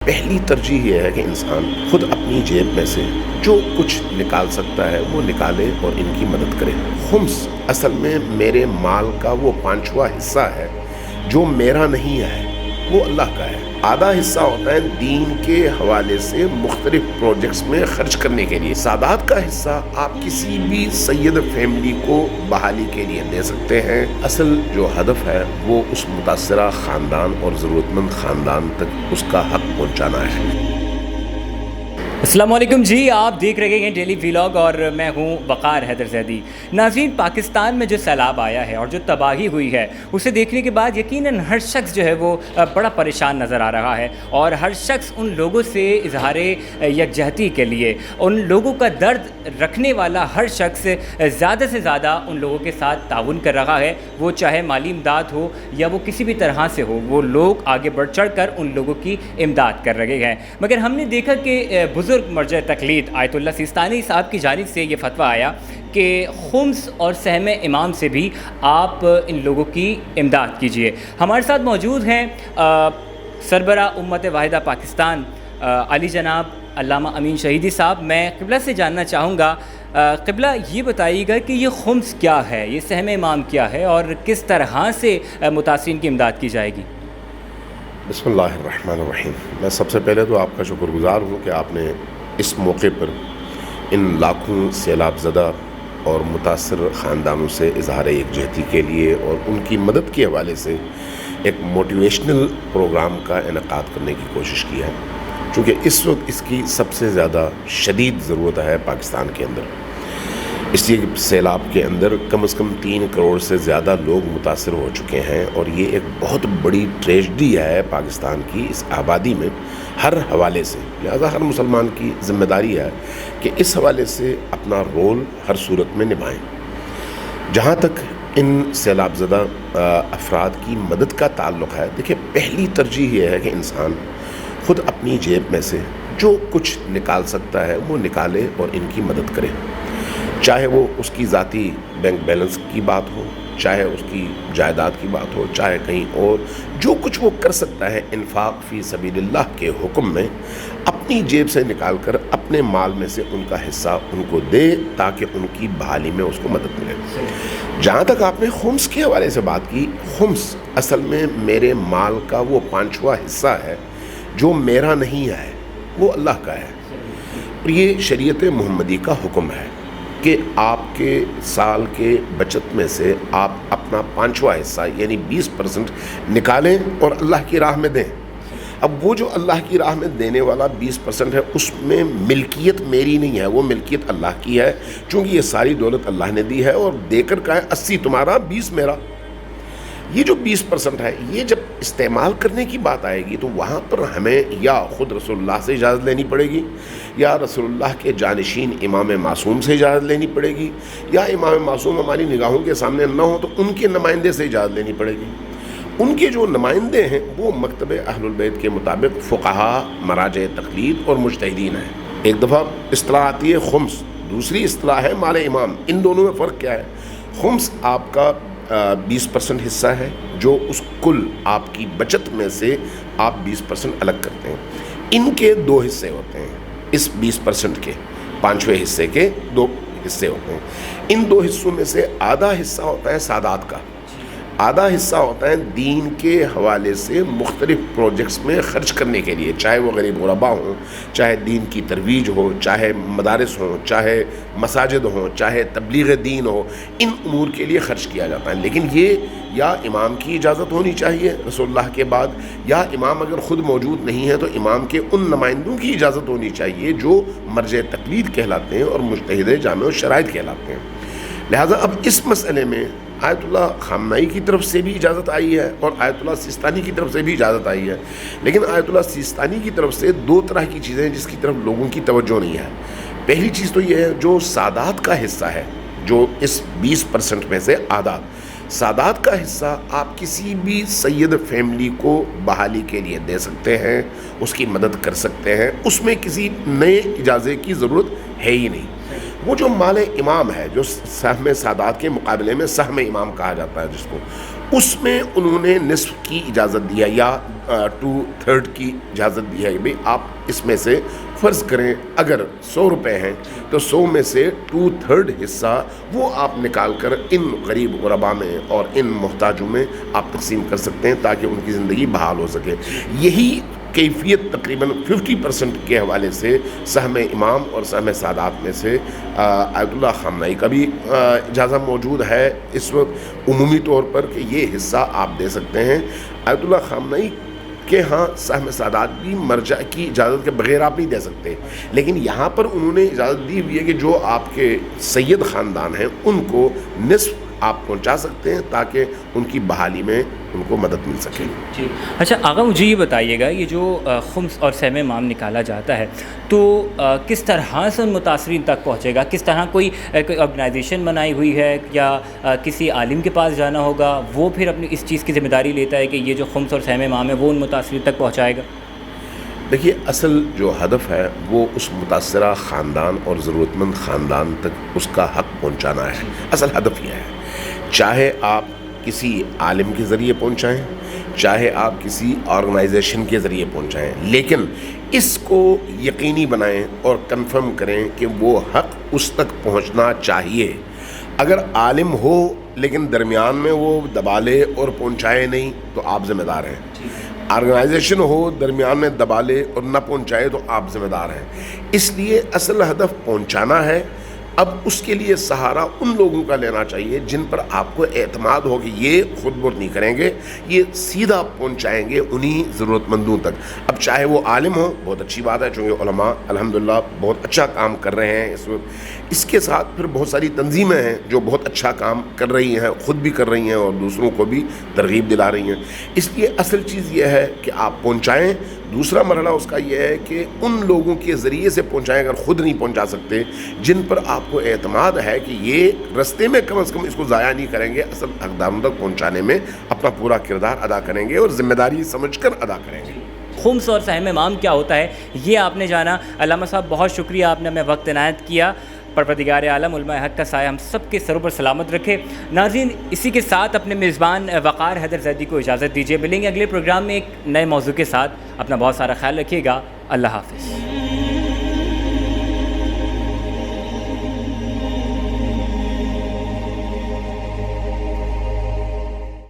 پہلی ترجیح یہ ہے کہ انسان خود اپنی جیب میں سے جو کچھ نکال سکتا ہے وہ نکالے اور ان کی مدد کرے۔ خمس اصل میں میرے مال کا وہ 5واں حصہ ہے جو میرا نہیں ہے، وہ اللہ کا ہے۔ آدھا حصہ ہوتا ہے دین کے حوالے سے مختلف پروجیکٹس میں خرچ کرنے کے لیے۔ سادات کا حصہ آپ کسی بھی سید فیملی کو بحالی کے لیے دے سکتے ہیں۔ اصل جو ہدف ہے وہ اس متاثرہ خاندان اور ضرورت مند خاندان تک اس کا حق پہنچانا ہے۔ السلام علیکم جی، آپ دیکھ رہے ہیں ڈیلی ویلاگ اور میں ہوں وقار حیدر زیدی۔ ناظرین، پاکستان میں جو سیلاب آیا ہے اور جو تباہی ہوئی ہے اسے دیکھنے کے بعد یقیناً ہر شخص جو ہے وہ بڑا پریشان نظر آ رہا ہے، اور ہر شخص ان لوگوں سے اظہار یکجہتی کے لیے، ان لوگوں کا درد رکھنے والا ہر شخص زیادہ سے زیادہ ان لوگوں کے ساتھ تعاون کر رہا ہے، وہ چاہے مالی امداد ہو یا وہ کسی بھی طرح سے ہو، وہ لوگ آگے بڑھ چڑھ کر ان لوگوں کی امداد کر رہے ہیں۔ مگر ہم نے دیکھا کہ بزرگ مرجع تقلید آیت اللہ سیستانی صاحب کی جانب سے یہ فتویٰ آیا کہ خمس اور سہم امام سے بھی آپ ان لوگوں کی امداد کیجئے۔ ہمارے ساتھ موجود ہیں سربراہ امت واحدہ پاکستان علی جناب علامہ امین شہیدی صاحب۔ میں قبلہ سے جاننا چاہوں گا، قبلہ یہ بتائیے گا کہ یہ خمس کیا ہے، یہ سہم امام کیا ہے اور کس طرح سے متاثرین کی امداد کی جائے گی؟ بسم اللہ الرحمن الرحیم۔ میں سب سے پہلے تو آپ کا شکر گزار ہوں کہ آپ نے اس موقع پر ان لاکھوں سیلاب زدہ اور متاثر خاندانوں سے اظہار یکجہتی کے لیے اور ان کی مدد کے حوالے سے ایک موٹیویشنل پروگرام کا انعقاد کرنے کی کوشش کی ہے، چونکہ اس وقت اس کی سب سے زیادہ شدید ضرورت ہے پاکستان کے اندر۔ اس لیے کہ سیلاب کے اندر کم از کم 3 کروڑ سے زیادہ لوگ متاثر ہو چکے ہیں، اور یہ ایک بہت بڑی ٹریجڈی ہے پاکستان کی اس آبادی میں ہر حوالے سے۔ لہذا ہر مسلمان کی ذمہ داری ہے کہ اس حوالے سے اپنا رول ہر صورت میں نبھائیں۔ جہاں تک ان سیلاب زدہ افراد کی مدد کا تعلق ہے، دیکھیں پہلی ترجیح یہ ہے کہ انسان خود اپنی جیب میں سے جو کچھ نکال سکتا ہے وہ نکالے اور ان کی مدد کرے، چاہے وہ اس کی ذاتی بینک بیلنس کی بات ہو، چاہے اس کی جائیداد کی بات ہو، چاہے کہیں اور جو کچھ وہ کر سکتا ہے انفاق فی سبیل اللہ کے حکم میں اپنی جیب سے نکال کر اپنے مال میں سے ان کا حصہ ان کو دے، تاکہ ان کی بحالی میں اس کو مدد ملے۔ جہاں تک آپ نے خمس کے حوالے سے بات کی، خمس اصل میں میرے مال کا وہ 5واں حصہ ہے جو میرا نہیں ہے، وہ اللہ کا ہے، اور یہ شریعت محمدی کا حکم ہے کہ آپ کے سال کے بچت میں سے آپ اپنا 5واں حصہ یعنی 20% نکالیں اور اللہ کی راہ میں دیں۔ اب وہ جو اللہ کی راہ میں دینے والا 20% ہے، اس میں ملکیت میری نہیں ہے، وہ ملکیت اللہ کی ہے، چونکہ یہ ساری دولت اللہ نے دی ہے، اور دے کر کہا ہے 80 تمہارا 20 میرا۔ یہ جو 20% ہے، یہ جب استعمال کرنے کی بات آئے گی تو وہاں پر ہمیں یا خود رسول اللہ سے اجازت لینی پڑے گی، یا رسول اللہ کے جانشین امام معصوم سے اجازت لینی پڑے گی، یا امام معصوم ہماری نگاہوں کے سامنے نہ ہو تو ان کے نمائندے سے اجازت لینی پڑے گی۔ ان کے جو نمائندے ہیں وہ مکتب اہل البیت کے مطابق فقہا، مراجع تقلید اور مجتہدین ہیں۔ ایک دفعہ اصطلاح آتی ہے خمس، دوسری اصطلاح ہے مال امام۔ ان دونوں میں فرق کیا ہے؟ خمس آپ کا 20% حصہ ہے جو اس کل آپ کی بچت میں سے آپ 20% الگ کرتے ہیں۔ ان کے 2 حصے ہوتے ہیں، اس 20% کے 5ویں حصے کے 2 حصے ہوتے ہیں۔ ان 2 حصوں میں سے آدھا حصہ ہوتا ہے سادات کا، آدھا حصہ ہوتا ہے دین کے حوالے سے مختلف پروجیکٹس میں خرچ کرنے کے لیے، چاہے وہ غریب غربا ہوں، چاہے دین کی ترویج ہو، چاہے مدارس ہوں، چاہے مساجد ہوں، چاہے تبلیغ دین ہو، ان امور کے لیے خرچ کیا جاتا ہے۔ لیکن یہ یا امام کی اجازت ہونی چاہیے رسول اللہ کے بعد، یا امام اگر خود موجود نہیں ہے تو امام کے ان نمائندوں کی اجازت ہونی چاہیے جو مرجع تقلید کہلاتے ہیں اور مجتہد جامع الشرائط کہلاتے ہیں۔ لہٰذا اب اس مسئلے میں آیت اللہ خامنائی کی طرف سے بھی اجازت آئی ہے اور آیت اللہ سیستانی کی طرف سے بھی اجازت آئی ہے، لیکن آیت اللہ سیستانی کی طرف سے 2 طرح کی چیزیں ہیں جس کی طرف لوگوں کی توجہ نہیں ہے۔ پہلی چیز تو یہ ہے جو سادات کا حصہ ہے، جو اس 20% میں سے آدھا سادات کا حصہ آپ کسی بھی سید فیملی کو بحالی کے لیے دے سکتے ہیں، اس کی مدد کر سکتے ہیں، اس میں کسی نئے اجازے کی ضرورت ہے ہی نہیں۔ وہ جو مال امام ہے، جو سہم سادات کے مقابلے میں سہم امام کہا جاتا ہے جس کو، اس میں انہوں نے نصف کی اجازت دیا یا 2/3 کی اجازت دی ہے کہ بھئی آپ اس میں سے فرض کریں اگر 100 روپے ہیں تو 100 میں سے 2/3 حصہ وہ آپ نکال کر ان غریب غربا میں اور ان محتاجوں میں آپ تقسیم کر سکتے ہیں تاکہ ان کی زندگی بحال ہو سکے. یہی کیفیت تقریباً 50% کے حوالے سے سہم امام اور سہم سادات میں سے آیت اللہ خامنائی کا بھی اجازہ موجود ہے اس وقت عمومی طور پر کہ یہ حصہ آپ دے سکتے ہیں. آیت اللہ خامنائی کہ ہاں سہم سادات بھی مرجع کی اجازت کے بغیر آپ نہیں دے سکتے, لیکن یہاں پر انہوں نے اجازت دی ہوئی ہے کہ جو آپ کے سید خاندان ہیں ان کو نصف آپ پہنچا سکتے ہیں تاکہ ان کی بحالی میں ان کو مدد مل سکے. جی اچھا آقا مجھے یہ بتائیے گا یہ جو خمس اور سہم امام نکالا جاتا ہے تو کس طرح سے ان متاثرین تک پہنچے گا؟ کس طرح کوئی آرگنائزیشن بنائی ہوئی ہے یا کسی عالم کے پاس جانا ہوگا وہ پھر اپنی اس چیز کی ذمہ داری لیتا ہے کہ یہ جو خمس اور سہم امام ہے وہ ان متاثرین تک پہنچائے گا؟ دیکھیے اصل جو ہدف ہے وہ اس متاثرہ خاندان اور ضرورت مند خاندان تک اس کا حق پہنچانا ہے. اصل ہدف یہ ہے, چاہے آپ کسی عالم کے ذریعے پہنچائیں چاہے آپ کسی آرگنائزیشن کے ذریعے پہنچائیں, لیکن اس کو یقینی بنائیں اور کنفرم کریں کہ وہ حق اس تک پہنچنا چاہیے. اگر عالم ہو لیکن درمیان میں وہ دبا لے اور پہنچائے نہیں تو آپ ذمہ دار ہیں. آرگنائزیشن ہو درمیان میں دبا لے اور نہ پہنچائے تو آپ ذمہ دار ہیں. اس لیے اصل ہدف پہنچانا ہے. اب اس کے لیے سہارا ان لوگوں کا لینا چاہیے جن پر آپ کو اعتماد ہو کہ یہ خود بخود نہیں کریں گے, یہ سیدھا پہنچائیں گے انہی ضرورت مندوں تک. اب چاہے وہ عالم ہو, بہت اچھی بات ہے چونکہ علماء الحمدللہ بہت اچھا کام کر رہے ہیں اس وقت. اس کے ساتھ پھر بہت ساری تنظیمیں ہیں جو بہت اچھا کام کر رہی ہیں, خود بھی کر رہی ہیں اور دوسروں کو بھی ترغیب دلا رہی ہیں. اس لیے اصل چیز یہ ہے کہ آپ پہنچائیں. دوسرا مرحلہ اس کا یہ ہے کہ ان لوگوں کے ذریعے سے پہنچائیں اگر خود نہیں پہنچا سکتے, جن پر آپ کو اعتماد ہے کہ یہ رستے میں کم از کم اس کو ضائع نہیں کریں گے, اصل حقداروں تک پہنچانے میں اپنا پورا کردار ادا کریں گے اور ذمہ داری سمجھ کر ادا کریں گے. خمس اور سہم امام کیا ہوتا ہے یہ آپ نے جانا. علامہ صاحب بہت شکریہ, آپ نے ہمیں وقت عنایت کیا. پروردگار عالم علماء حق کا سایہ ہم سب کے سروں پر سلامت رکھے. ناظرین اسی کے ساتھ اپنے میزبان وقار حیدر زیدی کو اجازت دیجیے. ملیں گے اگلے پروگرام میں ایک نئے موضوع کے ساتھ. اپنا بہت سارا خیال رکھیے گا. اللہ حافظ.